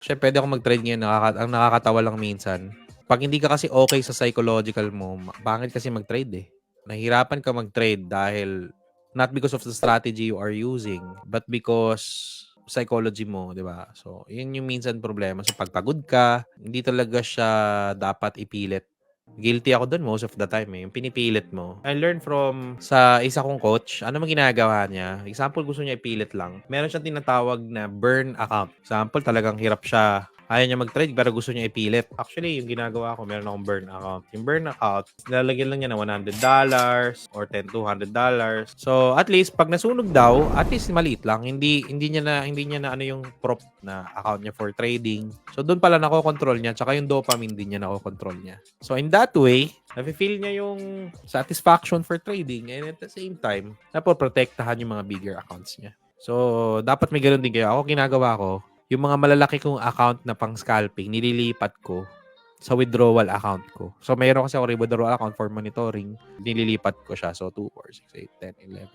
Siyempre puwede akong mag-trade ngayon ang nakakatawa lang minsan, 'pag hindi ka kasi okey sa psychological mo, pangit kasi mag-trade, eh. Nahihirapan ka mag-trade dahil not because of the strategy you are using, but because psychology mo, 'di ba? So, 'yun yung minsan problema. So, 'pag pagod ka, hindi talaga siya dapat ipilit. Guilty ako dun most of the time, eh, yung pinipilit mo. I learned from sa isa kong coach, ano bang ginagawa niya, example gusto niya ipilit lang, meron siyang tinatawag na burn account. Example, talagang hirap siya, ayaw niya mag-trade pero gusto niya ipilit. Actually, yung ginagawa ko, meron akong burn account. Yung burn account, nilalagyan lang niya ng $100 or $200. So, at least pag nasunog daw, at least maliit lang. Hindi niya na ano yung prop na account niya for trading. So, doon pala nakokontrol niya, tsaka yung dopamine din niya nakokontrol niya. So, in that way, nafe-feel niya yung satisfaction for trading and at the same time, napoprotektahan yung mga bigger accounts niya. So, dapat may ganun din kayo. Ako ginagawa ko, yung mga malalaki kong account na pang scalping, nililipat ko sa withdrawal account ko. So, mayroon kasi ako withdrawal account for monitoring. Nililipat ko siya. So, 2, 4, 6, 8, 10, 11.